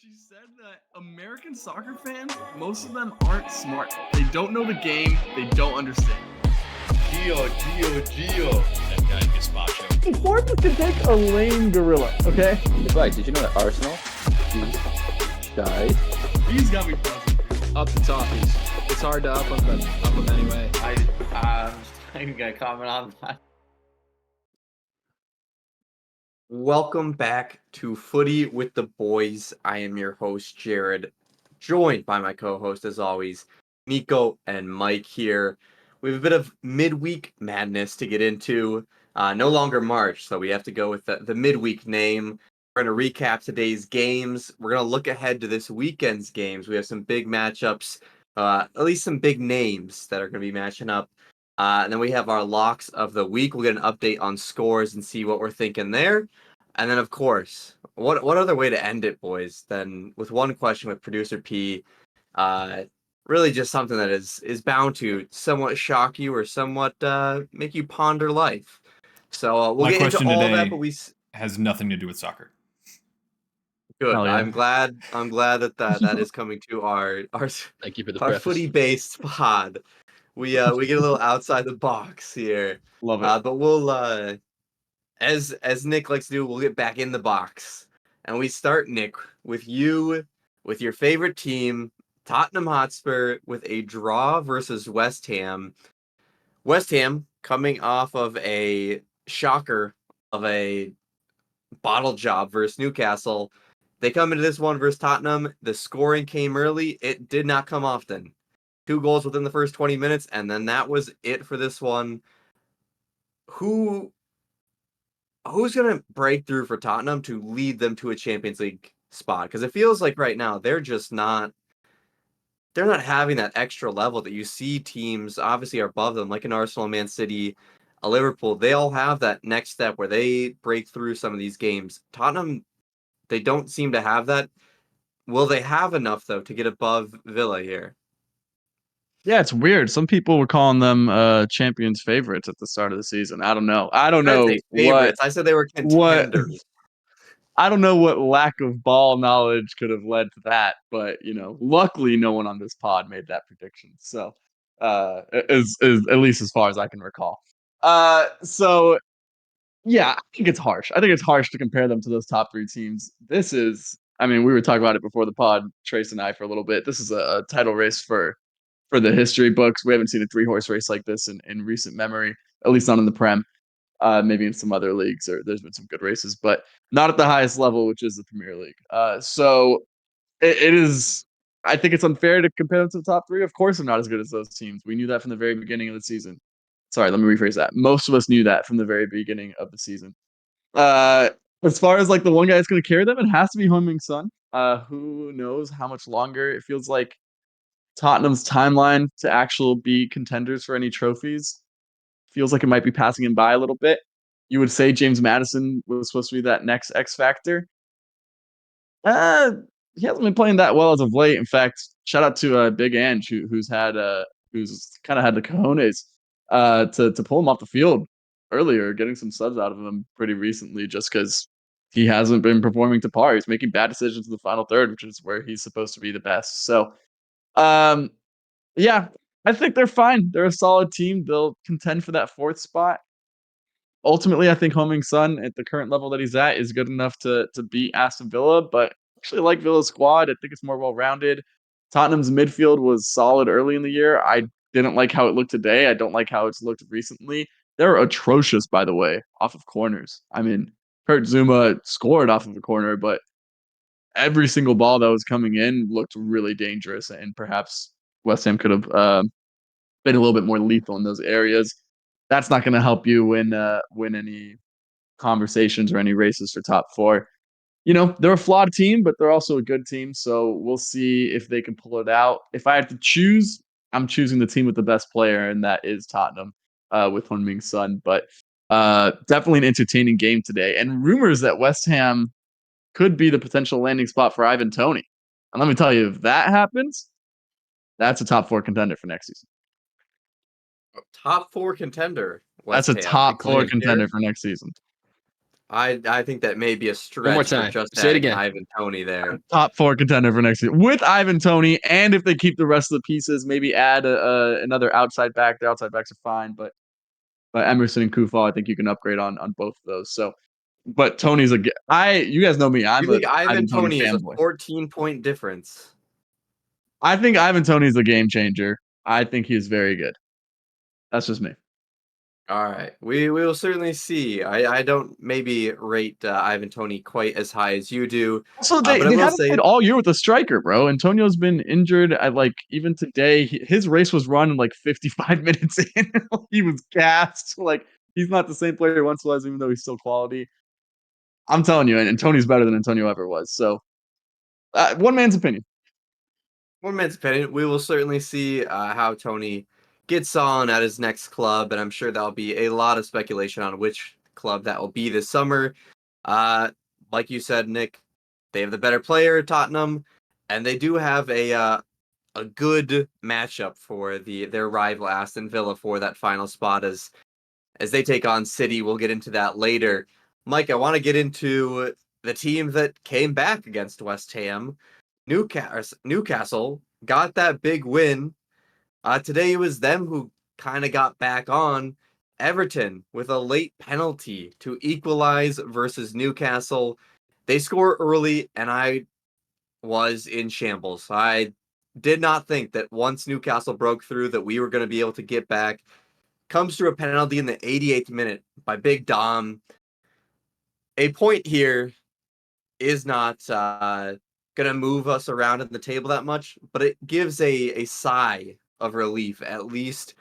She said that American soccer fans, most of them aren't smart. They don't know the game. They don't understand. Gio. That guy Gazpacho. Forbes can take a lame gorilla, okay? Advice, did you know that Arsenal died? He's got me buzzing. Up the talkies. It's hard to up them anyway. I'm not even gonna comment on that. Welcome back to Footy with the Boys. I am your host, Jared, joined by my co-host, as always, Nico and Mike here. We have a bit of midweek madness to get into. No longer March, so we have to go with the midweek name. We're going to recap today's games. We're going to look ahead to this weekend's games. We have some big matchups, at least some big names that are going to be matching up. And then we have our locks of the week. We'll get an update on scores and see what we're thinking there. And then, of course, what other way to end it, boys, than with one question with Producer P. Really just something that is bound to somewhat shock you or somewhat make you ponder life. So we'll get into all that, but has nothing to do with soccer. Good. Yeah. I'm glad that is coming to our Thank you for the our preface. footy-based pod. We get a little outside the box here. Love it. But we'll as Nick likes to do, we'll get back in the box. And we start, Nick, with you, with your favorite team, Tottenham Hotspur, with a draw versus West Ham. West Ham coming off of a shocker of a bottle job versus Newcastle. They come into this one versus Tottenham. The scoring came early. It did not come often. 2 goals within the first 20 minutes, and then that was it for this one. Who's going to break through for Tottenham to lead them to a Champions League spot? Because it feels like right now they're not having that extra level that you see teams obviously are above them, like an Arsenal, Man City, a Liverpool. They all have that next step where they break through some of these games. Tottenham, they don't seem to have that. Will they have enough, though, to get above Villa here? Yeah, it's weird. Some people were calling them champions favorites at the start of the season. I don't know. I don't know favorites. I said they were contenders. I don't know what lack of ball knowledge could have led to that, but luckily no one on this pod made that prediction. So, is at least as far as I can recall. So yeah, I think it's harsh. I think it's harsh to compare them to those top 3 teams. We were talking about it before the pod, Trace and I, for a little bit. This is a title race for the history books. We haven't seen a 3-horse race like this in recent memory, at least not in the Prem. Maybe in some other leagues, or there's been some good races, but not at the highest level, which is the Premier League. So it is. I think it's unfair to compare them to the top 3. Of course, they're not as good as those teams. We knew that from the very beginning of the season. Sorry, let me rephrase that. Most of us knew that from the very beginning of the season. As far as like the one guy that's going to carry them, it has to be Heung-min Son. Who knows how much longer? It feels like Tottenham's timeline to actually be contenders for any trophies feels like it might be passing him by a little bit. You would say James Maddison was supposed to be that next X factor. He hasn't been playing that well as of late. In fact, shout out to Big Ange, who's kind of had the cojones to pull him off the field earlier, getting some subs out of him pretty recently, just because he hasn't been performing to par. He's making bad decisions in the final third, which is where he's supposed to be the best. So, yeah, I think they're fine. They're a solid team. They'll contend for that 4th spot. Ultimately, I think Heung-min Son at the current level that he's at is good enough to beat Aston Villa, but I actually like Villa's squad. I think it's more well-rounded. Tottenham's midfield was solid early in the year. I didn't like how it looked today. I don't like how it's looked recently. They're atrocious, by the way, off of corners. Kurt Zuma scored off of a corner, but every single ball that was coming in looked really dangerous, and perhaps West Ham could have been a little bit more lethal in those areas. That's not going to help you win any conversations or any races for top 4. They're a flawed team, but they're also a good team. So we'll see if they can pull it out. If I had to choose, I'm choosing the team with the best player, and that is Tottenham with Heung-min Son. But definitely an entertaining game today. And rumors that West Ham could be the potential landing spot for Ivan Toney. And let me tell you, if that happens, that's a top 4 contender for next season. Top 4 contender. That's a top 4 contender for next season. I think that may be a stretch more for time. just Say it adding again. Ivan Toney there. Top 4 contender for next year with Ivan Toney, and if they keep the rest of the pieces, maybe add another outside back. The outside backs are fine, but Emerson and Kufal, I think you can upgrade on both of those. So, but Tony's you guys know me. You I'm a think Ivan Ivan Toney Toney is a fanboy. 14-point difference? I think Ivan Toney's a game changer. I think he's very good. That's just me. All right, we will certainly see. I don't maybe rate Ivan Toney quite as high as you do, So but I they will haven't say played all year with a striker, bro. Antonio's been injured. Even today, his race was run in like 55 minutes in. He was gassed. Like he's not the same player he once was, even though he's still quality. I'm telling you, and Tony's better than Antonio ever was. So, one man's opinion. one man's opinion. We will certainly see how Toney gets on at his next club, and I'm sure there'll be a lot of speculation on which club that will be this summer. Like you said, Nick, they have the better player, Tottenham, and they do have a good matchup for their rival Aston Villa for that final spot as they take on City. We'll get into that later. Mike, I want to get into the team that came back against West Ham. Newcastle got that big win. Today it was them who kind of got back on. Everton with a late penalty to equalize versus Newcastle. They score early, and I was in shambles. I did not think that once Newcastle broke through that we were going to be able to get back. Comes through a penalty in the 88th minute by Big Dom. A point here is not going to move us around in the table that much, but it gives a sigh of relief, at least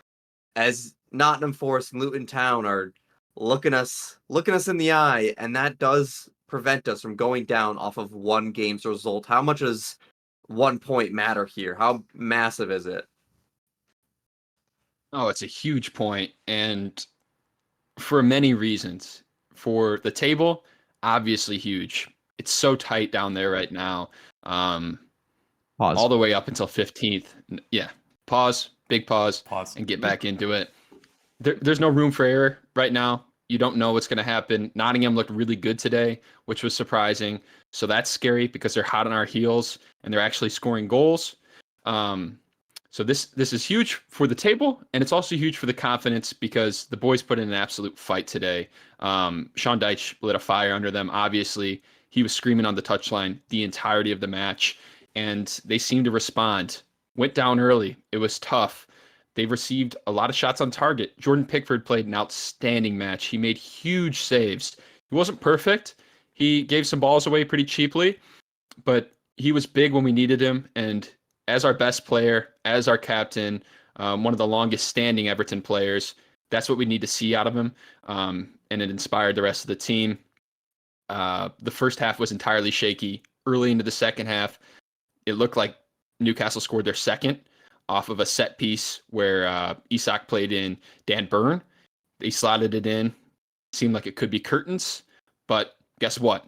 as Nottingham Forest and Luton Town are looking us in the eye, and that does prevent us from going down off of one game's result. How much does 1 point matter here? How massive is it? Oh, it's a huge point, and for many reasons. For the table, obviously huge. It's so tight down there right now. Pause. All the way up until 15th. Yeah. Pause, big pause, Pause. and get back into it. There's no room for error right now. You don't know what's going to happen. Nottingham looked really good today, which was surprising. So that's scary because they're hot on our heels and they're actually scoring goals. So this is huge for the table, and it's also huge for the confidence because the boys put in an absolute fight today. Sean Dyche lit a fire under them. Obviously, he was screaming on the touchline the entirety of the match, and they seemed to respond. Went down early. It was tough. They received a lot of shots on target. Jordan Pickford played an outstanding match. He made huge saves. He wasn't perfect. He gave some balls away pretty cheaply, but he was big when we needed him, and as our best player, as our captain, one of the longest standing Everton players, that's what we need to see out of him. And it inspired the rest of the team. The first half was entirely shaky. Early into the second half, it looked like Newcastle scored their second off of a set piece where Isak played in Dan Burn. They slotted it in. Seemed like it could be curtains, but guess what?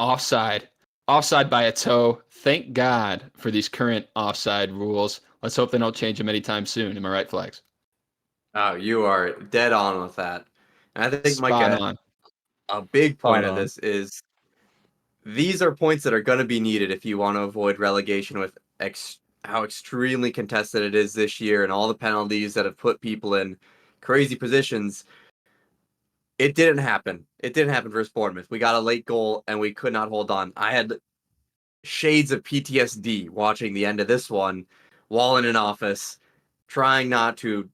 Offside by a toe. Thank God for these current offside rules. Let's hope they don't change them anytime soon. Am I right, Flags? Oh, you are dead on with that. And I think, Mike, Spot on. a big point Spot of on. this is these are points that are going to be needed if you want to avoid relegation with how extremely contested it is this year and all the penalties that have put people in crazy positions. It didn't happen. It didn't happen versus Bournemouth. We got a late goal and we could not hold on. I had shades of PTSD watching the end of this one while in an office, trying not to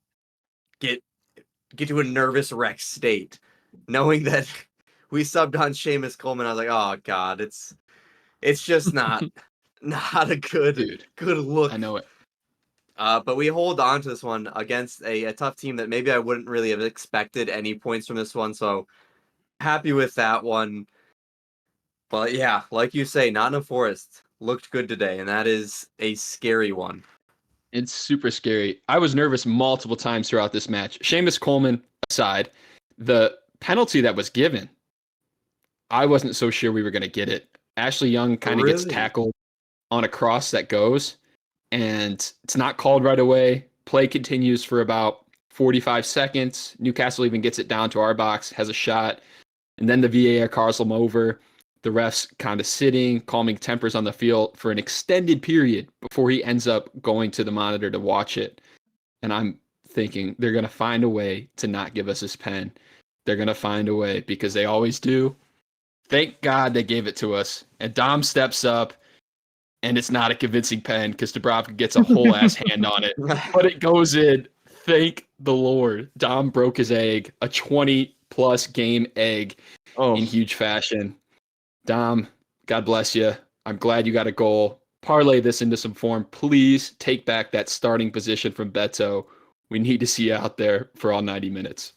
get to a nervous wreck state, knowing that we subbed on Seamus Coleman. I was like, oh God, it's just not a good look. I know it. But we hold on to this one against a tough team that maybe I wouldn't really have expected any points from this one. So happy with that one. But yeah, like you say, Nottingham Forest looked good today, and that is a scary one. It's super scary. I was nervous multiple times throughout this match. Seamus Coleman aside, the penalty that was given, I wasn't so sure we were going to get it. Ashley Young kind of gets tackled on a cross that goes, and it's not called right away. Play continues for about 45 seconds. Newcastle even gets it down to our box, has a shot, And then the VAR calls them over. The refs kind of sitting, calming tempers on the field for an extended period before he ends up going to the monitor to watch it. And I'm thinking they're going to find a way to not give us his pen. They're going to find a way because they always do. Thank God they gave it to us. And Dom steps up, and it's not a convincing pen because Dubravka gets a whole ass hand on it. But it goes in. Thank the Lord. Dom broke his egg, a 20-plus game egg Oh, in huge fashion. Dom, God bless you. I'm glad you got a goal. Parlay this into some form. Please take back that starting position from Beto. We need to see you out there for all 90 minutes.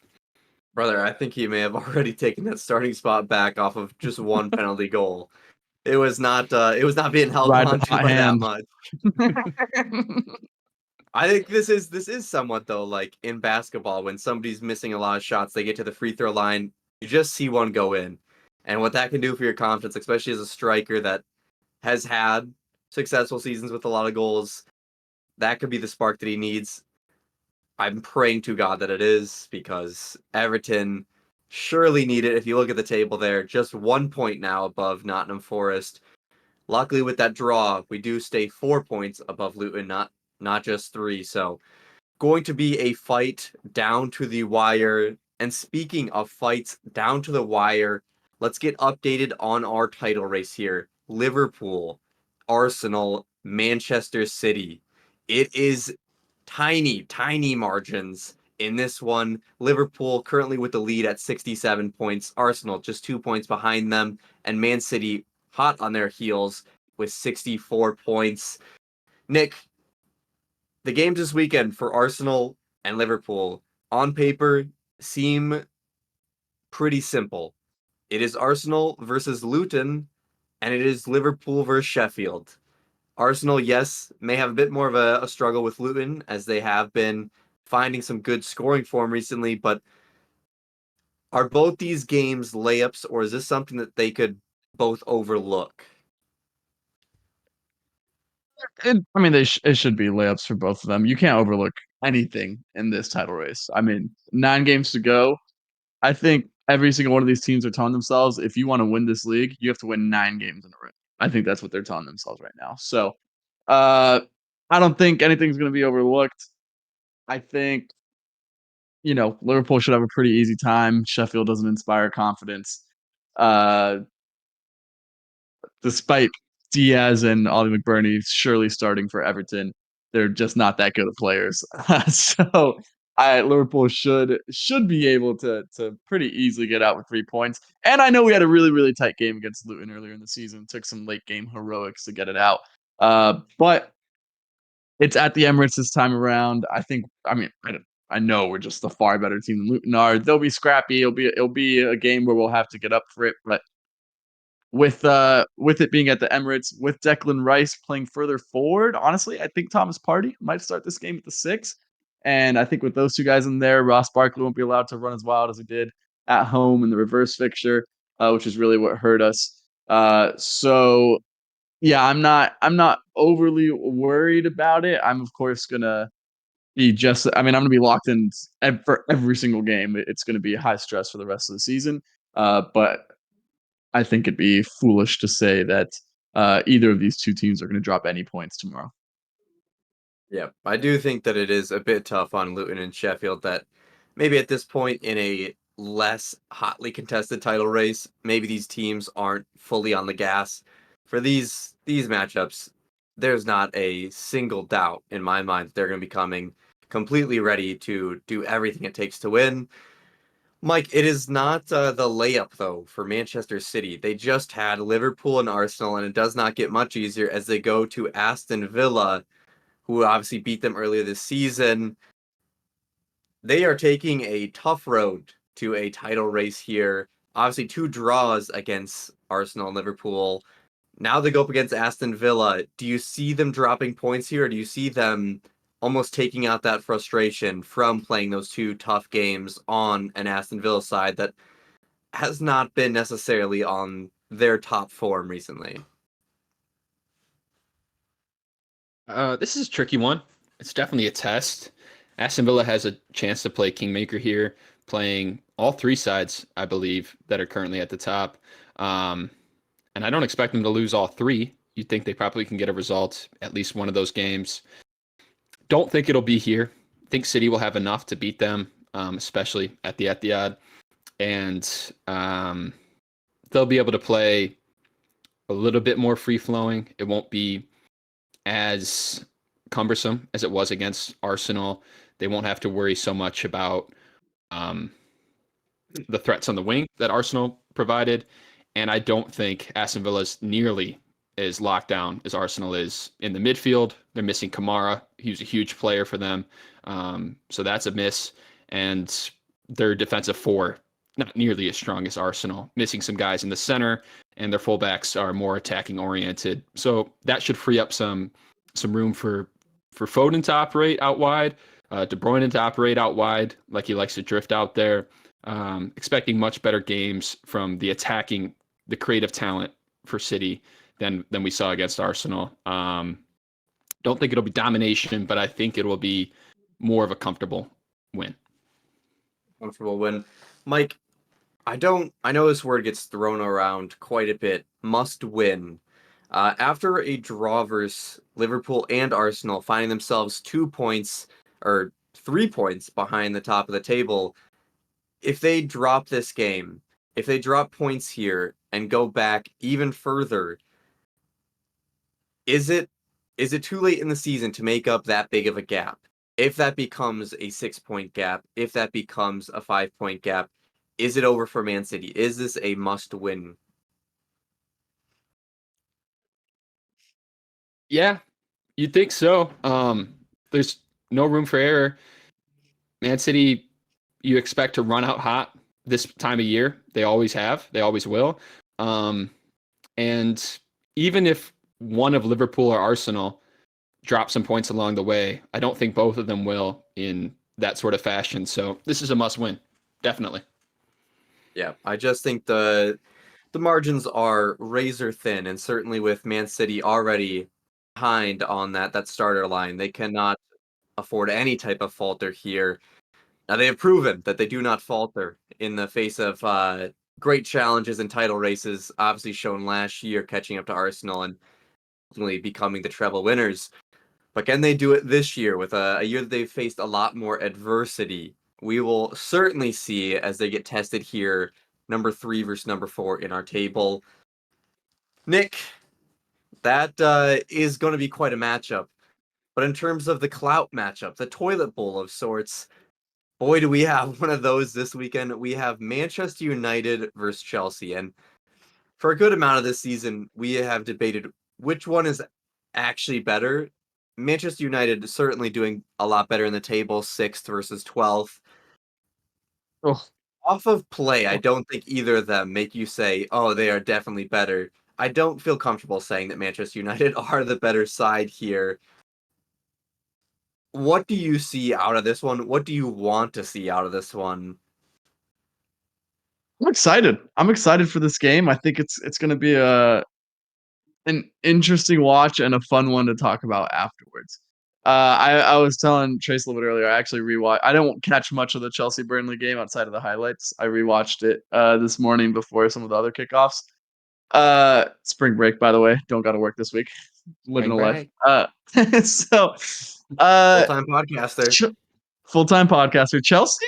Brother, I think he may have already taken that starting spot back off of just one penalty goal. It was not being held Ride the on to hot by that hand. much. I think this is somewhat though, like in basketball, when somebody's missing a lot of shots, they get to the free throw line, you just see one go in. And what that can do for your confidence, especially as a striker that has had successful seasons with a lot of goals, that could be the spark that he needs. I'm praying to God that it is, because Everton surely need it. If you look at the table there, just 1 point now above Nottingham Forest. Luckily, with that draw, we do stay 4 points above Luton, not just 3. So, going to be a fight down to the wire. And speaking of fights down to the wire, let's get updated on our title race here. Liverpool, Arsenal, Manchester City. It is tiny margins in this one. Liverpool currently with the lead at 67 points. Arsenal just 2 points behind them. And Man City hot on their heels with 64 points. Nick, the games this weekend for Arsenal and Liverpool on paper seem pretty simple. It is Arsenal versus Luton, and it is Liverpool versus Sheffield. Arsenal, yes, may have a bit more of a struggle with Luton, as they have been finding some good scoring form recently, but are both these games layups, or is this something that they could both overlook? I mean, it should be layups for both of them. You can't overlook anything in this title race. I mean, 9 games to go. I think every single one of these teams are telling themselves, if you want to win this league, you have to win 9 games in a row. I think that's what they're telling themselves right now. So, uh, I don't think anything's going to be overlooked. I think, Liverpool should have a pretty easy time. Sheffield doesn't inspire confidence. Uh, Despite Diaz and Ollie McBurney surely starting for Everton, they're just not that good of players. So Liverpool should be able to pretty easily get out with 3 points. And I know we had a really tight game against Luton earlier in the season. Took some late game heroics to get it out. But it's at the Emirates this time around. I know we're just a far better team than Luton are. They'll be scrappy. It'll be a game where we'll have to get up for it, but with it being at the Emirates, with Declan Rice playing further forward, honestly, I think Thomas Partey might start this game at the 6. And I think with those two guys in there, Ross Barkley won't be allowed to run as wild as he did at home in the reverse fixture, which is really what hurt us. So yeah, I'm not overly worried about it. I'm of course gonna I'm gonna be locked in for every single game. It's gonna be high stress for the rest of the season. But I think it'd be foolish to say that either of these two teams are going to drop any points tomorrow. Yeah, I do think that it is a bit tough on Luton and Sheffield, that maybe at this point in a less hotly contested title race, maybe these teams aren't fully on the gas. For these matchups, there's not a single doubt in my mind that they're going to be coming completely ready to do everything it takes to win. Mike, it is not the layup, though, for Manchester City. They just had Liverpool and Arsenal, and it does not get much easier as they go to Aston Villa, who obviously beat them earlier this season. They are taking a tough road to a title race here. Obviously, 2 draws against Arsenal and Liverpool. Now they go up against Aston Villa. Do you see them dropping points here, or do you see them almost taking out that frustration from playing those 2 tough games on an Aston Villa side that has not been necessarily on their top form recently? This is a tricky one. It's definitely a test. Aston Villa has a chance to play Kingmaker here. playing all three sides, I believe, that are currently at the top. And I don't expect them to lose all three. You'd think they probably can get a result, at least one of those games. Don't think it'll be here. Think City will have enough to beat them, especially at the Etihad. And they'll be able to play a little bit more free-flowing. It won't be as cumbersome as it was against Arsenal. They won't have to worry so much about the threats on the wing that Arsenal provided. And I don't think Aston Villa is nearly as locked down as Arsenal is in the midfield. They're missing Kamara. He was a huge player for them. So that's a miss. And their defensive four, not nearly as strong as Arsenal, missing some guys in the center, and their fullbacks are more attacking oriented. So that should free up some room for Foden to operate out wide, De Bruyne to operate out wide, like he likes to drift out there. Expecting much better games from the creative talent for City than we saw against Arsenal. Don't think it'll be domination, but I think it will be more of a comfortable win. Comfortable win. Mike, I know this word gets thrown around quite a bit. Must win. After a draw versus Liverpool and Arsenal, finding themselves 2 points or 3 points behind the top of the table, if they drop this game, if they drop points here and go back even further, is it too late in the season to make up that big of a gap? If that becomes a 6-point gap, if that becomes a 5-point gap, is it over for Man City? Is this a must-win? Yeah, you'd think so. There's no room for error. Man City, you expect to run out hot this time of year. They always have. They always will. And even if one of Liverpool or Arsenal drop some points along the way, I don't think both of them will in that sort of fashion. So this is a must-win, definitely. Yeah, I just think the margins are razor thin, and certainly with Man City already behind on that starter line, they cannot afford any type of falter here. Now they have proven that they do not falter in the face of great challenges and title races, obviously shown last year catching up to Arsenal and ultimately becoming the treble winners. But can they do it this year with a year that they've faced a lot more adversity? We will certainly see as they get tested here, number 3 versus number 4 in our table. Nick, that is going to be quite a matchup. But in terms of the clout matchup, the toilet bowl of sorts, boy, do we have one of those this weekend. We have Manchester United versus Chelsea. And for a good amount of this season, we have debated which one is actually better. Manchester United is certainly doing a lot better in the table, 6th versus 12th. Oh. Off of play, I don't think either of them make you say, oh, they are definitely better. I don't feel comfortable saying that Manchester United are the better side here. What do you see out of this one? What do you want to see out of this one? I'm excited. I'm excited for this game. I think it's going to be an interesting watch and a fun one to talk about afterwards. I was telling Trace a little bit earlier. I actually rewatched. I don't catch much of the Chelsea Burnley game outside of the highlights. I rewatched it this morning before some of the other kickoffs. Spring break, by the way. Don't got to work this week. Living a life. So Full-time podcaster. Full-time podcaster. Chelsea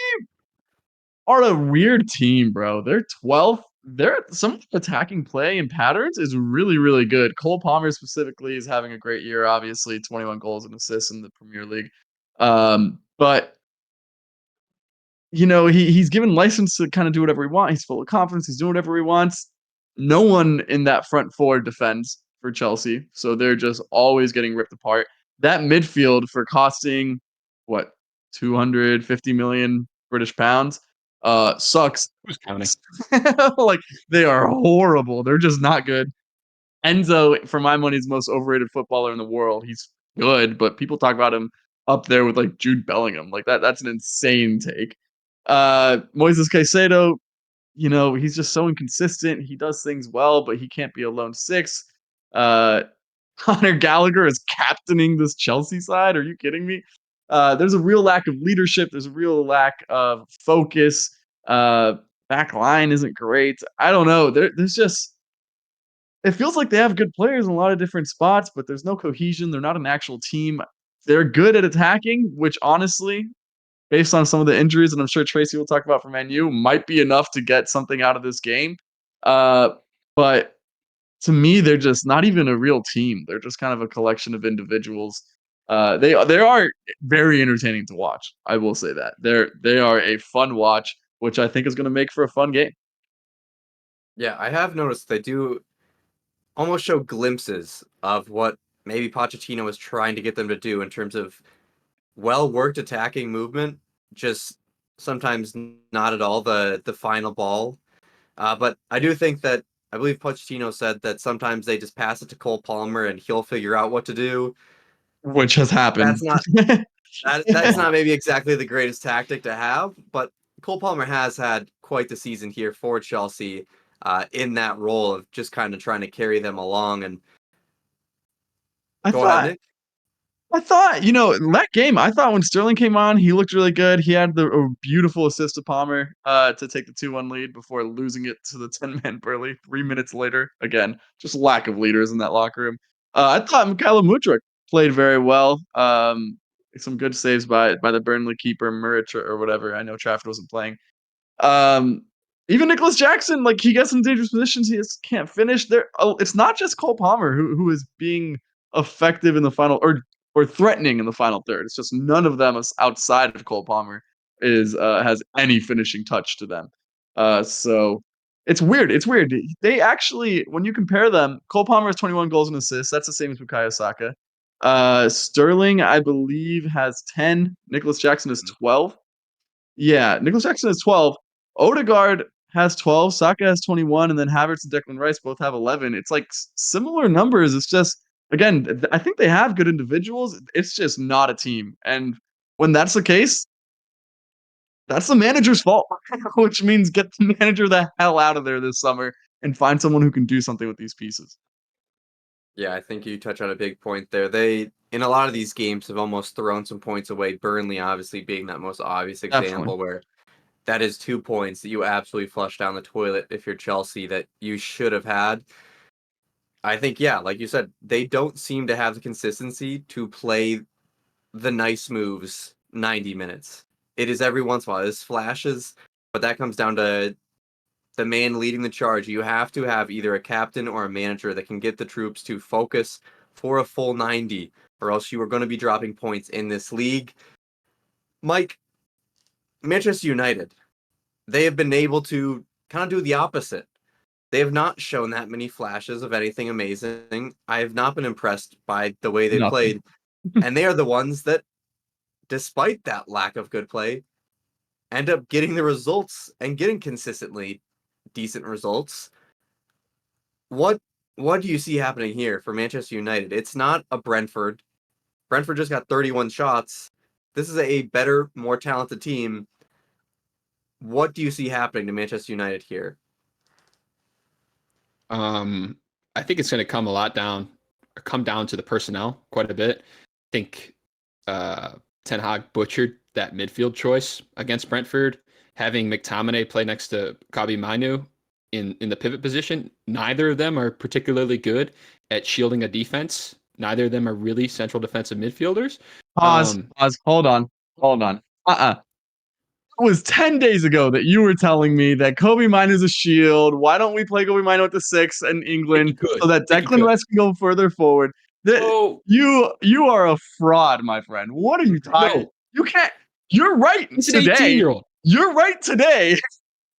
are a weird team, bro. They're 12th. Some attacking play and patterns is really, really good. Cole Palmer specifically is having a great year. Obviously, 21 goals and assists in the Premier League. But he's given license to kind of do whatever he wants. He's full of confidence. He's doing whatever he wants. No one in that front four defends for Chelsea, so they're just always getting ripped apart. That midfield for costing what 250 million British pounds sucks. Who's counting? Like they are horrible. They're just not good. Enzo, for my money, is the most overrated footballer in the world. He's good, but people talk about him up there with like Jude Bellingham. Like that's an insane take. Moises Caicedo, he's just so inconsistent. He does things well, but he can't be a lone six. Conor Gallagher is captaining this Chelsea side. Are you kidding me? There's a real lack of leadership. There's a real lack of focus. Back line isn't great. I don't know. There's just it feels like they have good players in a lot of different spots, but there's no cohesion. They're not an actual team. They're good at attacking, which honestly, based on some of the injuries, and I'm sure Tracy will talk about for Man U, might be enough to get something out of this game. But to me, they're just not even a real team. They're just kind of a collection of individuals. They are very entertaining to watch. I will say that they are a fun watch, which I think is going to make for a fun game. Yeah, I have noticed they do almost show glimpses of what maybe Pochettino was trying to get them to do in terms of well-worked attacking movement, just sometimes not at all the final ball. But I do think that I believe Pochettino said that sometimes they just pass it to Cole Palmer and he'll figure out what to do. Which has happened. That's not that's not maybe exactly the greatest tactic to have, but Cole Palmer has had quite the season here for Chelsea in that role of just kind of trying to carry them along. And go ahead, Nick. I thought, in that game, I thought when Sterling came on, he looked really good. He had a beautiful assist to Palmer to take the 2-1 lead before losing it to the 10-man Burley 3 minutes later. Again, just lack of leaders in that locker room. I thought Mykhailo Mudryk played very well. Some good saves by the Burnley keeper, Muric or whatever. I know Trafford wasn't playing. Even Nicholas Jackson, like he gets in dangerous positions, he just can't finish. It's not just Cole Palmer who is being effective in the final or threatening in the final third. It's just none of them outside of Cole Palmer has any finishing touch to them. So it's weird. It's weird. They actually, when you compare them, Cole Palmer has 21 goals and assists. That's the same as Bukayo Saka. Sterling, I believe, has 10. Nicholas Jackson has 12. Yeah, Nicholas Jackson has 12. Odegaard has 12. Saka has 21, and then Havertz and Declan Rice both have 11. It's like similar numbers. It's just again, I think they have good individuals. It's just not a team, and when that's the case, that's the manager's fault. Which means get the manager the hell out of there this summer and find someone who can do something with these pieces. Yeah, I think you touch on a big point there. They, in a lot of these games, have almost thrown some points away. Burnley, obviously, being that most obvious example Definitely. where that is 2 points that you absolutely flush down the toilet if you're Chelsea that you should have had. I think, yeah, like you said, they don't seem to have the consistency to play the nice moves 90 minutes. It is every once in a while. There's flashes, but that comes down to the man leading the charge. You have to have either a captain or a manager that can get the troops to focus for a full 90, or else you are going to be dropping points in this league. Mike, Manchester United, they have been able to kind of do the opposite. They have not shown that many flashes of anything amazing. I have not been impressed by the way they Nothing. played. And they are the ones that, despite that lack of good play, end up getting the results and getting consistently decent results. What do you see happening here for Manchester United? It's not a Brentford. Brentford just got 31 shots. This is a better, more talented team. What do you see happening to Manchester United here? I think it's going to come down to the personnel quite a bit. I think Ten Hag butchered that midfield choice against Brentford, having McTominay play next to Kobbie Mainoo in the pivot position. Neither of them are particularly good at shielding a defense. Neither of them are really central defensive midfielders. Pause. Hold on. It was 10 days ago that you were telling me that Kobbie Mainoo is a shield. Why don't we play Kobbie Mainoo at the 6 in England so that Declan Rice can go further forward? You are a fraud, my friend. What are you talking? No. You can't. You're right It's today. an 18-year-old. You're right today.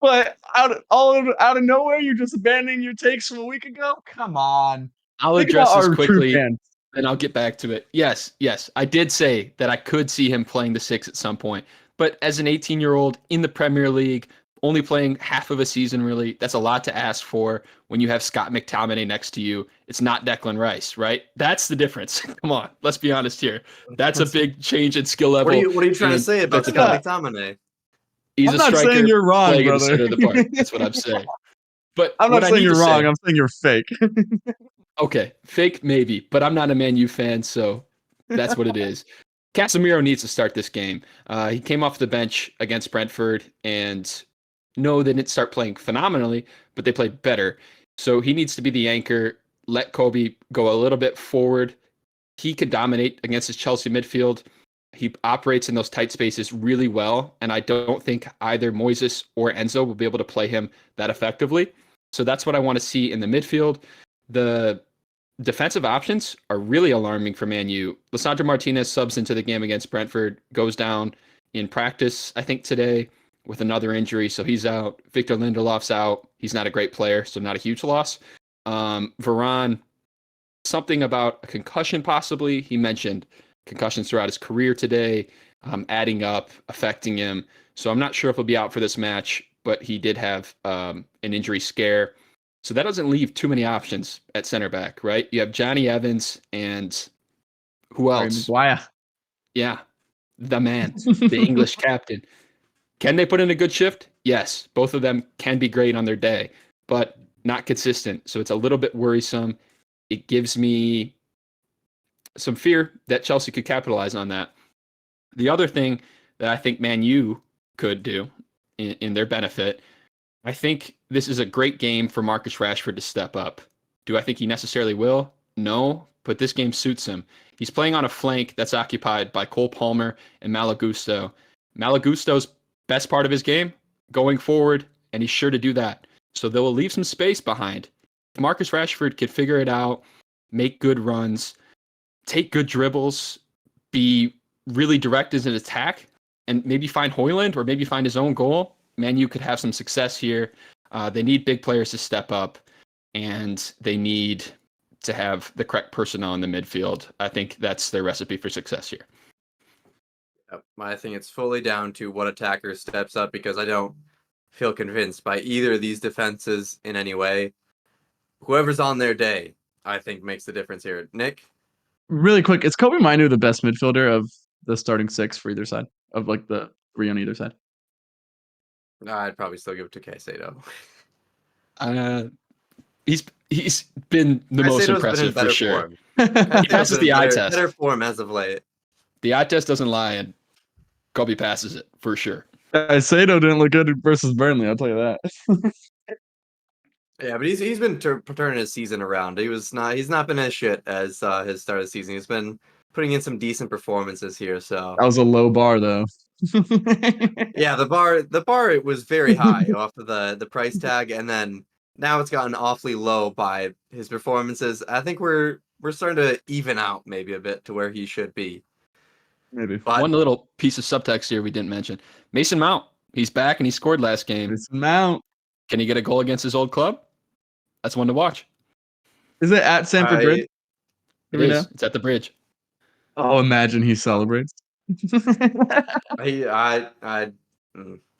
But out of nowhere, you're just abandoning your takes from a week ago? Come on. I'll Think address about this our true quickly, fans. and I'll get back to it. Yes, I did say that I could see him playing the 6 at some point. But as an 18-year-old in the Premier League, only playing half of a season, really, that's a lot to ask for when you have Scott McTominay next to you. It's not Declan Rice, right? That's the difference. Come on, let's be honest here. That's a big change in skill level. What are you trying to say about Scott McTominay? He's I'm a not striker saying you're wrong, playing brother. at the center of the park. That's what I'm saying. But I'm not saying you're wrong. I'm saying you're fake. Okay, fake maybe, but I'm not a Man U fan, so that's what it is. Casemiro needs to start this game. He came off the bench against Brentford, and no, they didn't start playing phenomenally, but they played better. So he needs to be the anchor. Let Kobe go a little bit forward. He could dominate against his Chelsea midfield. He operates in those tight spaces really well, and I don't think either Moises or Enzo will be able to play him that effectively. So that's what I want to see in the midfield. The defensive options are really alarming for Man U. Lisandro Martinez subs into the game against Brentford, goes down in practice, I think, today with another injury, so he's out. Victor Lindelof's out. He's not a great player, so not a huge loss. Varane, something about a concussion possibly. He mentioned concussions throughout his career today, adding up, affecting him. So I'm not sure if he'll be out for this match, but he did have an injury scare. So that doesn't leave too many options at center back, right? You have Johnny Evans and who else? Maguire. Yeah, the man, the English captain. Can they put in a good shift? Yes. Both of them can be great on their day, but not consistent. So it's a little bit worrisome. It gives me some fear that Chelsea could capitalize on that. The other thing that I think Man U could do in their benefit, I think this is a great game for Marcus Rashford to step up. Do I think he necessarily will? No, but this game suits him. He's playing on a flank that's occupied by Cole Palmer and Malagusto. Malagusto's best part of his game, going forward, and he's sure to do that. So they will leave some space behind. If Marcus Rashford could figure it out, make good runs, take good dribbles, be really direct as an attack, and maybe find Højlund or maybe find his own goal, Man U could have some success here. They need big players to step up, and they need to have the correct personnel in the midfield. I think that's their recipe for success here. Yep. I think it's fully down to what attacker steps up, because I don't feel convinced by either of these defenses in any way. Whoever's on their day, I think, makes the difference here. Nick? Really quick, is Kobe Minu the best midfielder of the starting six for either side? Of like the three on either side? I'd probably still give it to Caicedo. He's been the most impressive for sure. Form. He passes the eye test. Better form as of late. The eye test doesn't lie, and Kobe passes it for sure. Caicedo didn't look good versus Burnley, I'll tell you that. Yeah, but he's been turning his season around. He's not been as shit as his start of the season. He's been putting in some decent performances here. So that was a low bar, though. Yeah, the bar it was very high off of the price tag, and then now it's gotten awfully low by his performances. I think we're starting to even out maybe a bit to where he should be. Maybe. But one little piece of subtext here we didn't mention: Mason Mount. He's back and he scored last game. Mason Mount. Can he get a goal against his old club? That's one to watch. Is it at Stamford Bridge? It is. It's at the Bridge. Oh, imagine he celebrates. I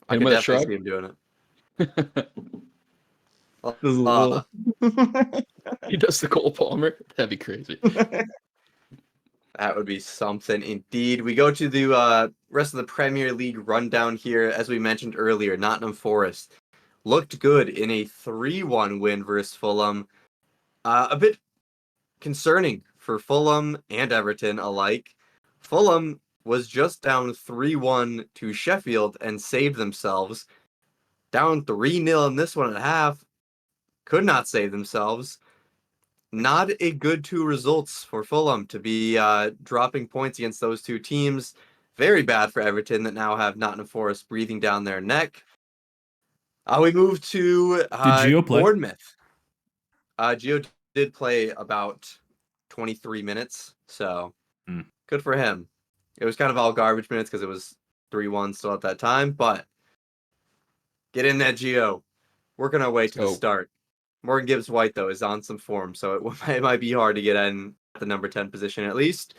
could definitely see him doing it. He does the Cole Palmer. That'd be crazy. That would be something indeed. We go to the rest of the Premier League rundown here. As we mentioned earlier, Nottingham Forest looked good in a 3-1 win versus Fulham. A bit concerning for Fulham and Everton alike. Fulham was just down 3-1 to Sheffield and saved themselves. Down 3-0 in this one at half. Could not save themselves. Not a good two results for Fulham to be dropping points against those two teams. Very bad for Everton that now have Nottingham Forest breathing down their neck. We move to Bournemouth. Gio did play about 23 minutes, so good for him. It was kind of all garbage minutes because it was 3-1 still at that time, but get in there, Gio. Working our way to the start. Morgan Gibbs-White, though, is on some form, so it might be hard to get in at the number 10 position at least.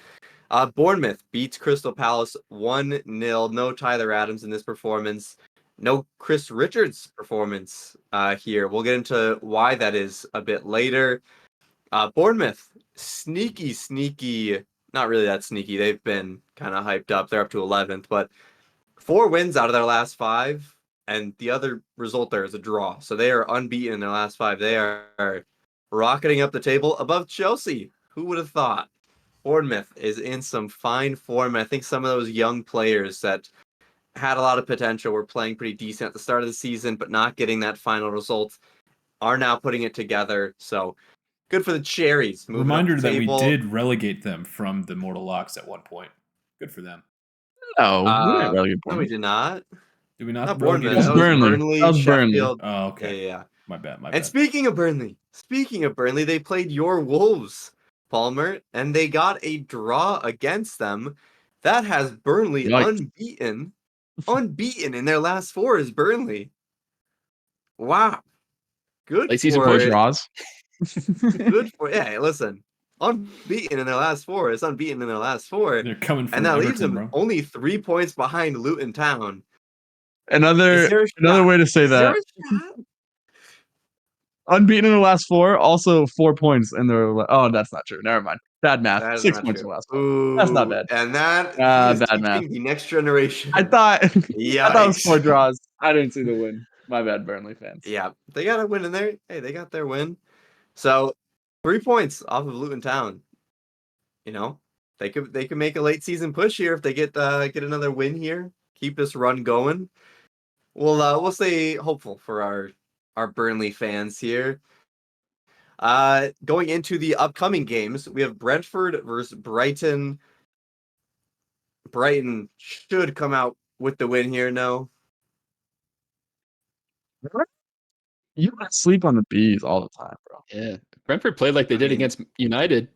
Bournemouth beats Crystal Palace 1-0. No Tyler Adams in this performance. No Chris Richards performance here. We'll get into why that is a bit later. Bournemouth, sneaky. Not really that sneaky. They've been kind of hyped up. They're up to 11th, but 4 wins out of their last 5. And the other result there is a draw. So they are unbeaten in their last 5. They are rocketing up the table above Chelsea. Who would have thought? Bournemouth is in some fine form. I think some of those young players that had a lot of potential were playing pretty decent at the start of the season, but not getting that final result, are now putting it together. So good for the Cherries. Moving up Reminder the that we table. did relegate them from the Mortal Locks at one point. Good for them. No, we didn't relegate No, we Bournemouth. did not. Did we not Not relegate Bournemouth. That them? was Burnley. Burnley, That was Burnley. Sheffield. Oh, okay. Yeah. My bad. And speaking of Burnley, they played your Wolves, Palmer, and they got a draw against them. That has Burnley Yikes. unbeaten in their last 4 is Burnley. Wow. Good Late season for push. Draws. Good for listen. Unbeaten in their last 4. It's unbeaten in their last 4. They're coming from And that leaves Everton, them bro. only 3 points behind Luton Town. Another way to say Is there that. a shot? Unbeaten in the last 4, also 4 points in their. Oh, that's not true. Never mind. Bad math. That is 6 not points in true. the last 4. That's not Ooh, bad. and that he is Bad math. teaching the next generation. I thought it was 4 Yikes. draws. I didn't see the win. My bad, Burnley fans. Yeah, they got a win in there. Hey, they got their win. So 3 points off of Luton Town. You know, they could make a late season push here if they get another win here. Keep this run going. We'll stay hopeful for our Burnley fans here. Going into the upcoming games, we have Brentford versus Brighton. Brighton should come out with the win here. No, You gotta sleep on the bees all the time, bro. Yeah. Brentford played like they did against United.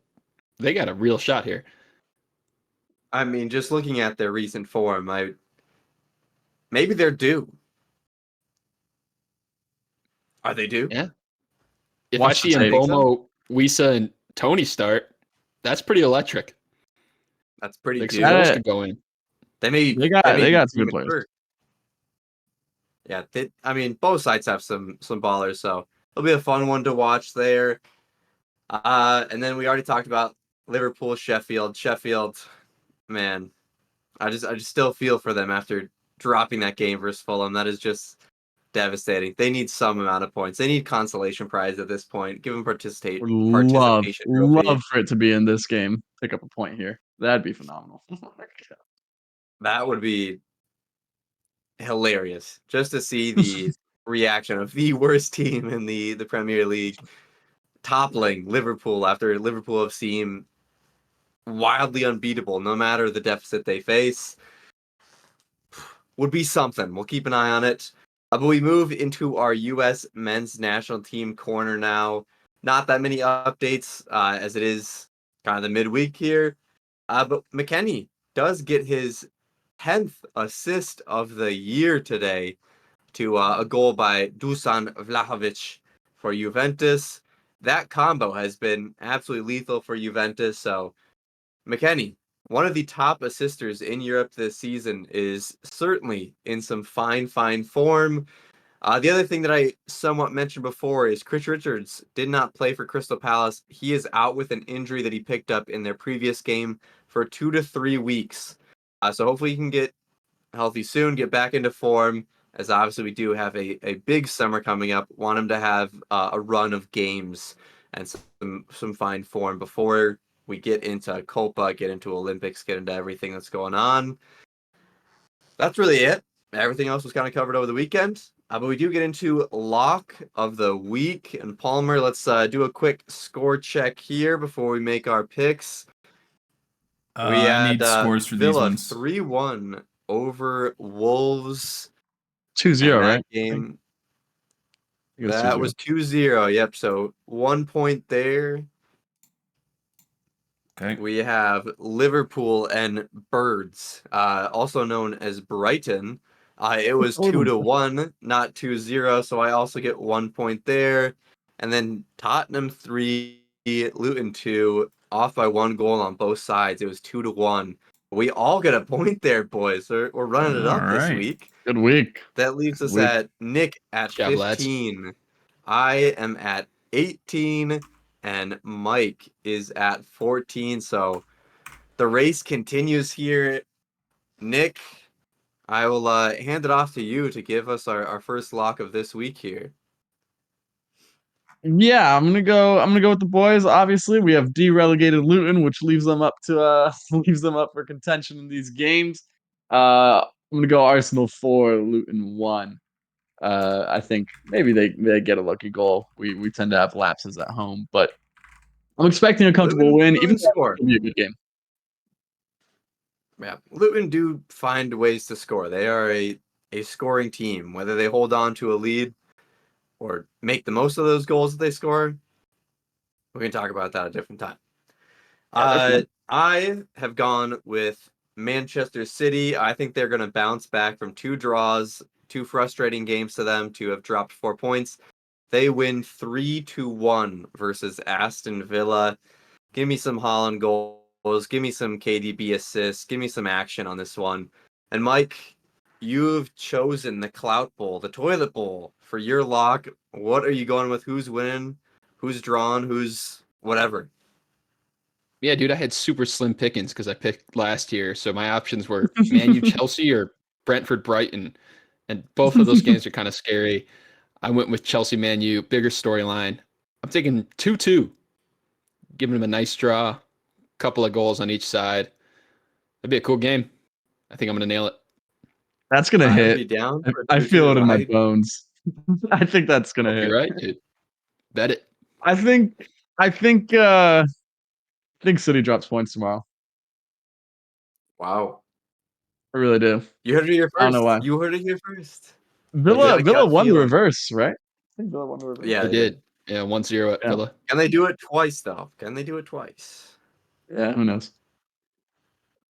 They got a real shot here. I mean, just looking at their recent form, maybe they're due. Are they due? Yeah. If Watch I the see tape. Mbomo, Wisa, and Tony start, that's pretty electric. That's pretty Like due. some goals could go in. They may They got be some good premature. players. Yeah, I mean, both sides have some ballers, so it'll be a fun one to watch there. And then we already talked about Liverpool, Sheffield. Sheffield, man, I just still feel for them after dropping that game versus Fulham. That is just devastating. They need some amount of points. They need consolation prize at this point. Give them participation trophy. Love for it to be in this game. Pick up a point here. That'd be phenomenal. That would be hilarious just to see the reaction of the worst team in the Premier League toppling Liverpool after Liverpool have seemed wildly unbeatable no matter the deficit they face. Would be something. We'll keep an eye on it. But we move into our U.S. men's national team corner now. Not that many updates as it is kind of the midweek here. But McKennie does get his 10th assist of the year today to a goal by Dusan Vlahovic for Juventus. That combo has been absolutely lethal for Juventus. So McKennie, one of the top assisters in Europe this season, is certainly in some fine form. The other thing that I somewhat mentioned before is Chris Richards did not play for Crystal Palace. He is out with an injury that he picked up in their previous game for 2 to 3 weeks. So hopefully he can get healthy soon, get back into form, as obviously we do have a big summer coming up. Want him to have a run of games and some fine form before we get into Copa, get into Olympics, get into everything that's going on. That's really it. Everything else was kind of covered over the weekend. But we do get into lock of the week. And Palmer, let's do a quick score check here before we make our picks. We had I need scores for Villa these ones. 3-1 over Wolves. 2-0, right? Game. I think it was That 2-0. was 2-0. Yep. So 1 point there. Okay. We have Liverpool and Birds, also known as Brighton. It was 2-1, not 2-0. So I also get 1 point there. And then Tottenham 3, Luton 2, off by 1 goal on both sides. It was 2-1. We all get a point there, boys. We're running it up this week. Good week. That leaves Good us week. at Nick at Good job, lads. 15. I am at 18, and Mike is at 14. So the race continues here. Nick, I will hand it off to you to give us our first lock of this week here. Yeah, I'm gonna go with the boys. Obviously, we have de-relegated Luton, which leaves them up to leaves them up for contention in these games. I'm gonna go Arsenal 4, Luton 1. I think maybe they get a lucky goal. We tend to have lapses at home, but I'm expecting a comfortable win. Even Luton though score. it'll be a good game. Yeah, Luton do find ways to score. They are a scoring team. Whether they hold on to a lead or make the most of those goals that they score, we can talk about that at a different time. I have gone with Manchester City. I think they're going to bounce back from 2 draws, 2 frustrating games to them to have dropped 4 points. They win 3-1 versus Aston Villa. Give me some Haaland goals. Give me some KDB assists. Give me some action on this one. And Mike, you've chosen the Clout Bowl, the Toilet Bowl, for your lock. What are you going with? Who's winning? Who's drawn? Who's whatever? Yeah, dude, I had super slim pickings because I picked last year. So my options were Man U Chelsea or Brentford Brighton. And both of those games are kind of scary. I went with Chelsea Man U, bigger storyline. I'm taking 2-2, giving them a nice draw, couple of goals on each side. That'd be a cool game. I think I'm going to nail it. That's gonna I would hit. be down for I feel 2-2. it in my bones. I think that's gonna hit. You're right, dude. Bet it. I think City drops points tomorrow. Wow. I really do. You heard it here I don't know first. why. You heard it here first. Villa got a gut won the feeling. reverse, right? I think Villa won the reverse. Yeah, They did. Yeah, 1-0 at Yeah. Villa. Can they do it twice, though? Can they do it twice? Yeah, who knows?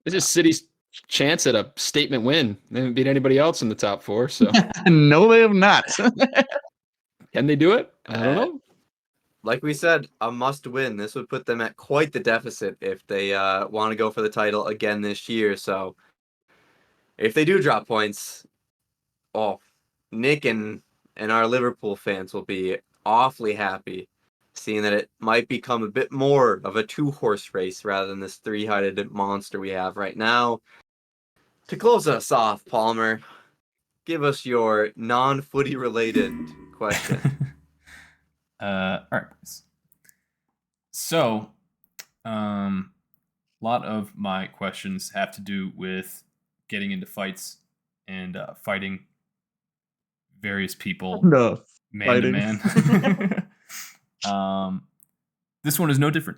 This is City's chance at a statement win. They haven't beat anybody else in the top 4. So No, they have not. can they do it? I don't know. Like we said, a must win. This would put them at quite the deficit if they want to go for the title again this year. So if they do drop points, Nick and our Liverpool fans will be awfully happy, seeing that it might become a bit more of a 2-horse race rather than this 3-headed monster we have right now. To close us off, Palmer, give us your non-footy related question. All right. So, a lot of my questions have to do with getting into fights and fighting various people No. man to Fighting. man. This one is no different.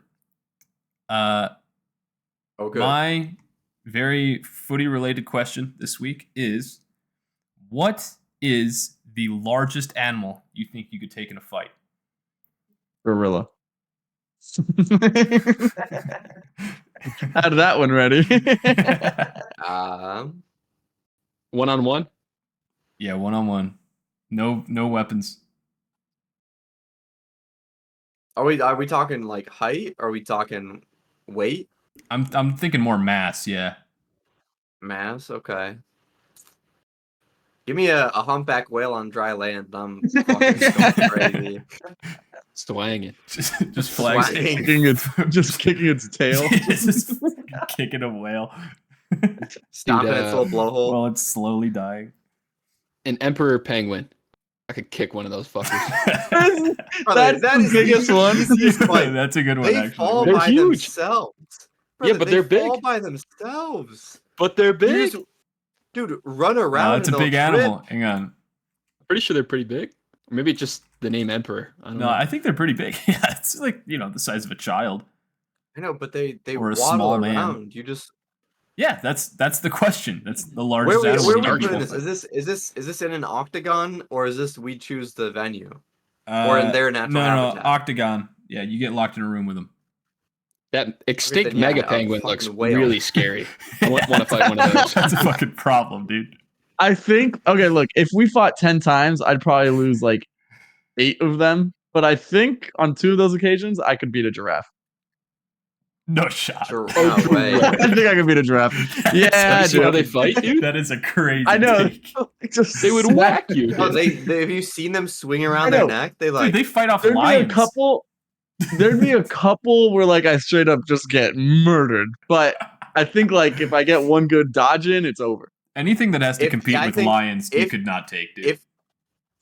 Okay. My very footy related question this week is, what is the largest animal you think you could take in a fight? Gorilla. Had that one ready. 1-on-1? Yeah, 1-on-1. No weapons. Are we talking like height? Are we talking weight? I'm thinking more mass, yeah. Mass? Okay. Give me a humpback whale on dry land. I'm fucking going crazy. Swanging. Just flags. Swang. Just kicking its tail. Just kicking a whale. Stomping Dude, its little blowhole. While it's slowly dying. An emperor penguin. I could kick one of those fuckers. Brother, that is the biggest one. easiest fight. That's a good one, They actually. fall They're by huge. themselves. Yeah, but they they're big. fall by themselves. But they're You big. just- dude, run around. It's a and big they'll trip. animal. Hang on. Pretty sure they're pretty big. Or maybe it's just the name emperor. I don't No, know. I think they're pretty big. Yeah, it's like, the size of a child. I know, but they Or a waddle small man. around. You just Yeah, that's the question. That's the where largest animal. are we Large putting one. this? Is this in an octagon or is this we choose the venue? Or in their natural no, habitat? octagon. Yeah, you get locked in a room with them. That extinct Everything, yeah, mega a penguin fucking looks whale. really scary. I want to fight one of those. That's a fucking problem, dude. I think, okay, look, if we fought 10 times, I'd probably lose like 8 of them. But I think on 2 of those occasions, I could beat a giraffe. No shot. No way. I think I could beat a giraffe. Yeah, Have you seen how dude. they fight, dude? That is a crazy I know. take. Just They would smack- whack you. Oh, dude. have you seen them swing I around their know. neck? They Dude, like they fight off There'd be a lions. couple. There'd be a couple where like I straight up just get murdered. But I think like if I get one good dodge in, it's over. Anything that has to If- compete I with think lions, you if- could not take, dude. if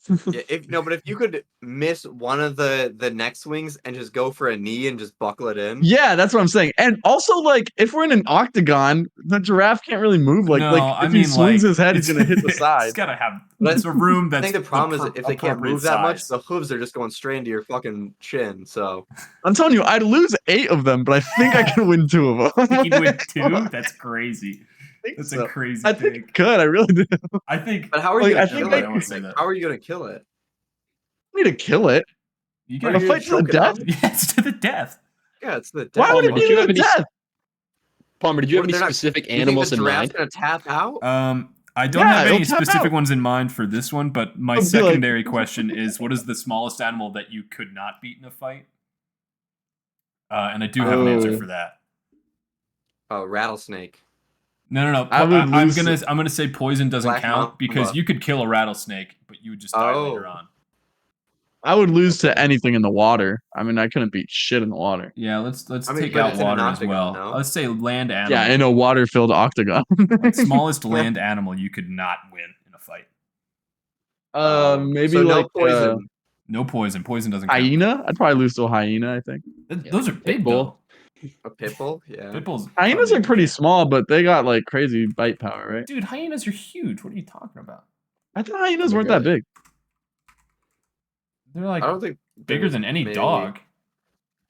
Yeah, but if you could miss one of the neck swings and just go for a knee and just buckle it in. Yeah, that's what I'm saying. And also, like, if we're in an octagon, the giraffe can't really move. Like, No, I if he mean, swings like, his head, he's gonna hit the It's side. gotta have. But It's a room I that's. think the problem is if they can't appropriate move that much, size. the hooves are just going straight into your fucking chin. So I'm telling you, I'd lose 8 of them, but I think I can win 2 of them. Think you'd win 2? That's crazy. think That's so. a crazy I think take. I could. I really do. I think. but how are Like, you I gonna think kill I it? won't say that. How are you gonna kill it? I need to kill it. You Are A gotta you fight to the choke it death. out? Yeah, it's to the death. Yeah, it's the Why would it Palmer, be did you to have the any- death? Palmer, did you have What, any they're not- specific You think animals the in giraffe's mind? gonna tap out? I don't Yeah, have it'll any tap out. specific ones in mind for this one, but my It'll be like- secondary question is: what is the smallest animal that you could not beat in a fight? And I do have an answer Oh. for that. Oh, rattlesnake. No. I would I'm lose gonna say poison doesn't Black count mamba. because you could kill a rattlesnake, but you would just die later on. I would lose to anything in the water. I mean, I couldn't beat shit in the water. Yeah, let's I mean, take but out it's in an water as octagon, well. no? Let's say land animal. Yeah, in a water-filled octagon. Like smallest land animal you could not win in a fight. Maybe so like no poison. No poison. Poison doesn't count. hyena. I'd probably lose to a hyena. I think Those are big bull. though. A pit bull? Yeah. Pit bulls. hyenas probably- are pretty small, but they got like crazy bite power, right? Dude, hyenas are huge. What are you talking about? I thought hyenas Oh my weren't that God. big. They're like I don't think bigger than any maybe- dog.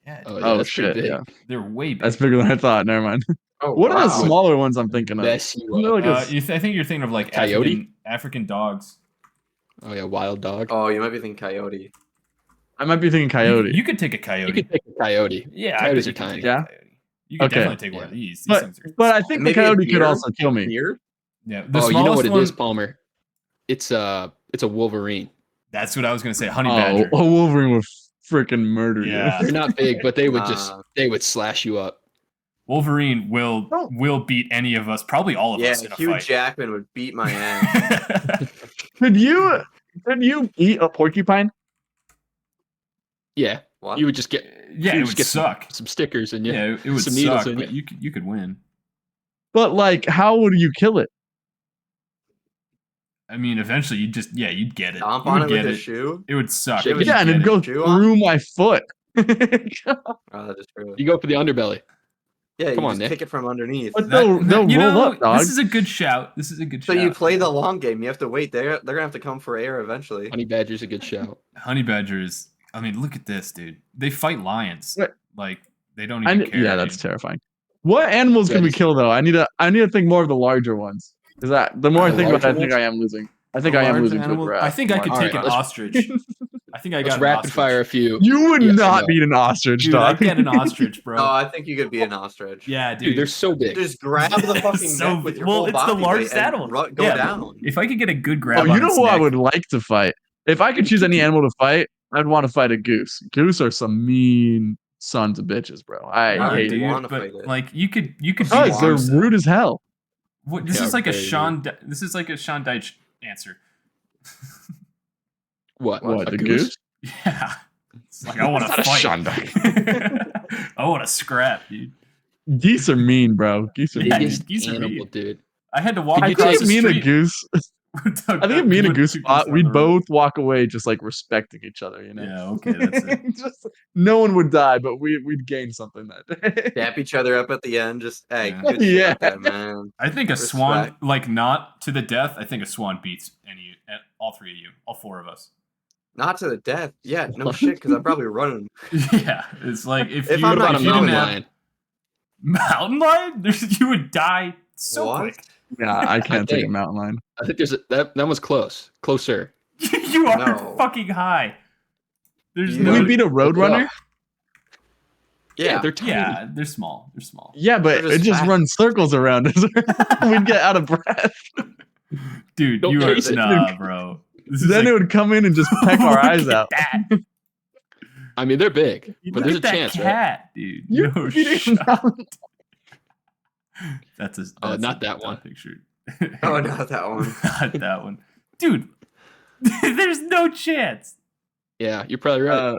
Yeah, Oh, dude, yeah, Oh that's pretty shit! big. Yeah, they're way big. that's bigger than I thought. Never mind. Oh, What are the wow. smaller ones I'm thinking of? Mess you Isn't there up. like a s- I think you're thinking of like Coyote? African dogs. Oh yeah, wild dog. Oh, you might be thinking coyote. I might be thinking coyote. You could take a coyote. You could take a coyote. Yeah, Coyotes I are bet you could tiny. take a Yeah? coyote. You could Okay. definitely take one of Yeah. these. These But- things are but I small. think the Maybe a coyote could deer? also kill me. Deer? Yeah, the Oh, you know what smallest it one, is, Palmer? It's a Wolverine. That's what I was gonna say. Honey Oh, badger. a wolverine would freaking murder Yeah. They're not big, but they would Nah. they would slash you up. Wolverine Oh. will beat any of us, probably all of Yeah, us in a Hugh fight. Jackman would beat my ass. you. Could you eat a porcupine? Yeah, What? you would just get Yeah, you it just would get suck. some stickers and Yeah, it would some needles suck, in but you. you could win. But like, how would you kill it? I mean, eventually you'd get it. Stomp You on would it with get a it. shoe? It would suck. Shake but it. you'd Yeah, and get it'd go Shoe on? through my foot. Oh, that is true. You go for the underbelly. Yeah, Come you on, just Nick. kick it from underneath. But they'll You roll know, up, dog. This is a good shout. This is a good So shout. you play the long game. You have to wait. They're gonna have to come for air eventually. Honey badger's a good shout. Honey badgers. I mean, look at this, dude. They fight lions. What? Like they don't even care. Yeah, that's dude. terrifying. What animals can we Yes. kill though? I need to think more of the larger ones. Because the more I The think about it, I larger think ones? I am losing. I think A I am large losing to a animal? giraffe. I think I could Alright, take an let's- ostrich. I think I got Let's an rapid ostrich. fire a few. You would Yes, I not know. beat an ostrich, Dude, I dog. get an ostrich, bro. No, I think you could be an ostrich. Yeah, Dude, dude. they're so big. Just grab the fucking So neck with your well, whole it's the body weight largest and animal. go Yeah, down. If I could get a good grab Oh, on you know its who I neck- would like to fight? If I could choose any animal to fight, I'd want to fight a goose. Goose are some mean sons of bitches, bro. I Nah, hate dude. it. wanna but fight it. like you could beat Because a they're goose. rude as hell. What, this Yeah, is like a very Sean. This is like a Sean Deitch answer. What? What, A the goose? Yeah, it's like I want It's to not a fight. Sean I want to scrap, dude. Geese are mean, bro. Geese are Yeah, mean. Biggest geese are animal, mean. dude. I had to walk Could I you across think the if me and a street. goose, I think if me and a goose fought, we'd both walk away just like respecting each other, you know? Yeah, okay, that's it. Just, no one would die, but we'd gain something that day. Tap each other up at the end. Just hey, Yeah. good shit Yeah. out there, man. I think a swan, Respect. like not to the death. I think a swan beats all three of you, all four of us. Not to the death. Yeah, no shit. Because I'm probably running. Yeah, it's like if If you, I'm not if a you mountain didn't have lion? mountain lion, you would die so What? quick. Yeah, I can't take a think- mountain lion. I think there's that was close. Closer. You are No. fucking high. There's You no. Can we gotta- beat a roadrunner? Yeah. they're tiny. Yeah, they're small. They're small. Yeah, but They're it just just fat. runs circles around us. We'd get out of breath. Dude, Don't you are chase it. nah, bro. This is Then like, it would come in and just peck our look eyes at out. That. I mean, they're big, Look but there's a at that chance, right? cat, dude. You're No beating a shot. mountain. That's a. Oh, that's not a that one. picture. Oh, not that one. Not that one, dude. There's no chance. Yeah, you're probably right.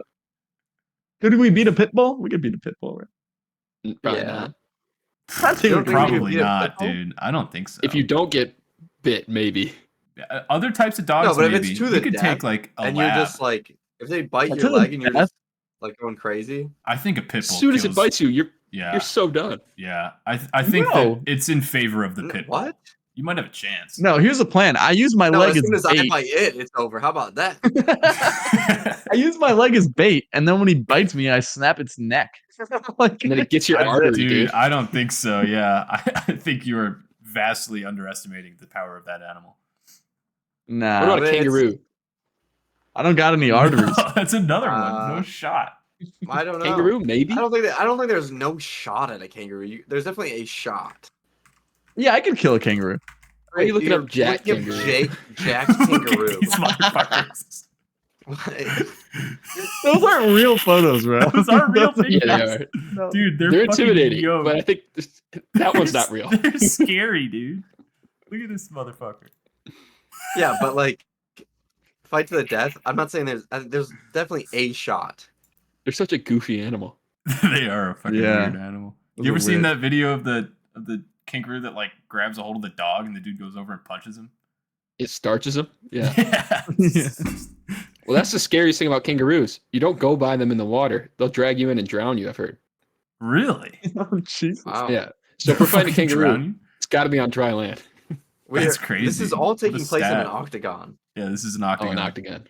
Could we beat a pit bull? We could beat a pit bull, right? Probably yeah. not. I think You we don't could think we could Probably beat a not, pit bull? dude. I don't think so. If you don't get bit, maybe. Other types of dogs, No, but if maybe it's to you the could death, take like a and lab. you're just like, if they bite To your the leg and you're death? just like going crazy. I think a pit As bull. soon as it kills- bites you, you're yeah, so done. yeah. I think No. that it's in favor of the pit bull. What? You might have a chance. No, here's the plan. I use my No, leg as as soon as I bait. bite it, it's over. How about that? I use my leg as bait, and then when he bites me, I snap its neck. Like, And then it gets your I- artery, dude, dude. I don't think so. Yeah, I think you are vastly underestimating the power of that animal. nah, What about but a it's- kangaroo? I don't got any arteries. No, that's another one. No Uh, shot. I don't know. Kangaroo, maybe. I don't think there's no shot at a kangaroo. There's definitely a shot. Yeah, I could kill a kangaroo. Why are you looking up Jack looking up kangaroo? Jack's Look at kangaroo. these motherfuckers. Those aren't real photos, bro. Those are real Those things. Yeah, they are. No. Dude, they're They're fucking intimidating, yoked. but I think that one's not real. They're scary, dude. Look at this motherfucker. Yeah, but like, fight to the death. I'm not saying there's definitely a shot. They're such a goofy animal. They are a fucking Yeah. weird animal. Those You ever are seen weird. that video of the kangaroo that like grabs a hold of the dog and the dude goes over and punches him? It starches them. Yeah. Yeah. Yeah. Well, that's the scariest thing about kangaroos. You don't go by them in the water. They'll drag you in and drown you, I've heard. Really? Oh, Jesus. Wow. Yeah. So if we're fighting a Fucking drown kangaroo, you? it's got to be on dry land. That's This crazy. is all What a taking place in an stat. octagon. Yeah, this is an Oh, octagon. an octagon.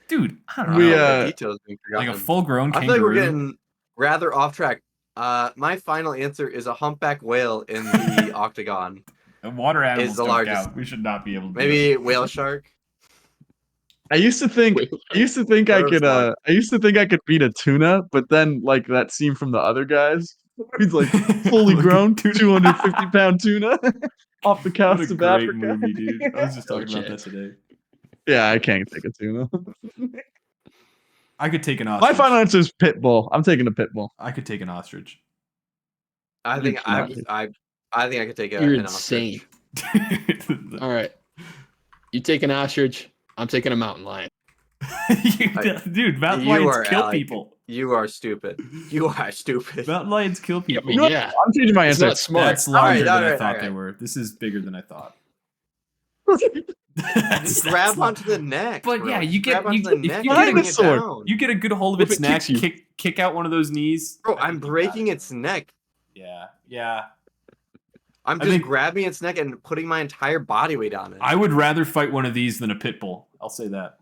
Dude, I don't know. We, The details being like a forgotten. full-grown I kangaroo. feel like we're getting rather off track. My final answer is a humpback whale in the octagon. Water animals the don't largest. count. We should not be able to. do Maybe whale shark. I used to think I could I could beat a tuna, but then like that scene from the other guys, he's like fully Look at grown, tuna. 250-pound tuna off the What coast a of great Africa. movie, dude. I was just No talking about that chance. today. Yeah, I can't take a tuna. I could take an ostrich. My final answer is pit bull. I'm taking a pit bull. I could take an ostrich. I think You I think I could take You're an insane. ostrich. All right. You take an ostrich. I'm taking a mountain lion. Dude, mountain You lions are kill Alec. people. You are stupid. You are stupid. Mountain lions kill people. You know what? Yeah. I'm changing my It's answer. not smart. That's larger than I alright, thought they alright. were. This is bigger than I thought. Just grab onto the neck. But bro. yeah, you Grab get- onto you the get- if neck you and get bring a it sword, down. You get a good hold of If its it neck, kicks you. kick out one of those knees. Bro, I I'm think you got breaking it. its neck. Yeah. I'm I just think- grabbing its neck and putting my entire body weight on it. I would rather fight one of these than a pit bull. I'll say that.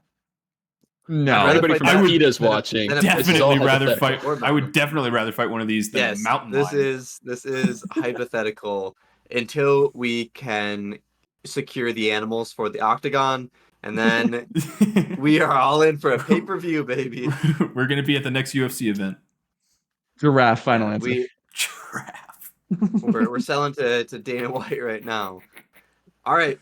No. I'd rather Anybody fight from that- Akita's then a- watching. then a- this is all Definitely rather hypothetical. fight. I would definitely rather fight one of these than Yes, a mountain this lion. is hypothetical until we can secure the animals for the octagon, and then we are all in for a pay-per-view, baby. We're gonna be at the next UFC event. Giraffe. Final answer. Giraffe. We're selling to Dana White right now. All right,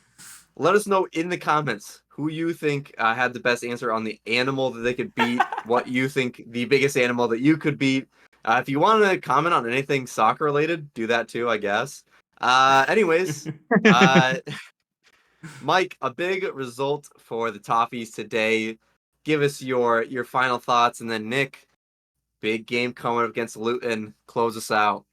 let us know in the comments who you think had the best answer on the animal that they could beat. What you think the biggest animal that you could beat. If you want to comment on anything soccer related, do that too, I guess. Anyways, Mike, a big result for the Toffees today. Give us your final thoughts, and then Nick, big game coming up against Luton. Close us out.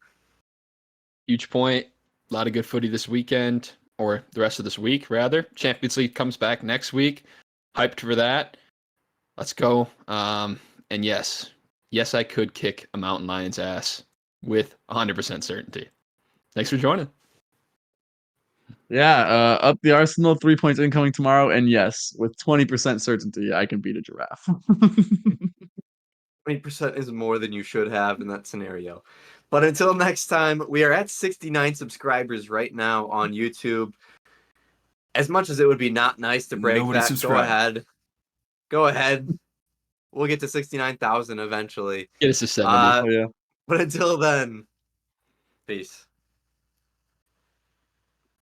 Huge point. A lot of good footy this weekend, or the rest of this week, rather. Champions League comes back next week. Hyped for that. Let's go. And yes, I could kick a mountain lion's ass with 100% certainty. Thanks for joining. Yeah, up the Arsenal, 3 points incoming tomorrow, and yes, with 20% certainty, I can beat a giraffe. 20% is more than you should have in that scenario. But until next time, we are at 69 subscribers right now on YouTube. As much as it would be not nice to break Nobody that, subscribed. go ahead. We'll get to 69,000 eventually. Get us to 70. Oh yeah. But until then, peace.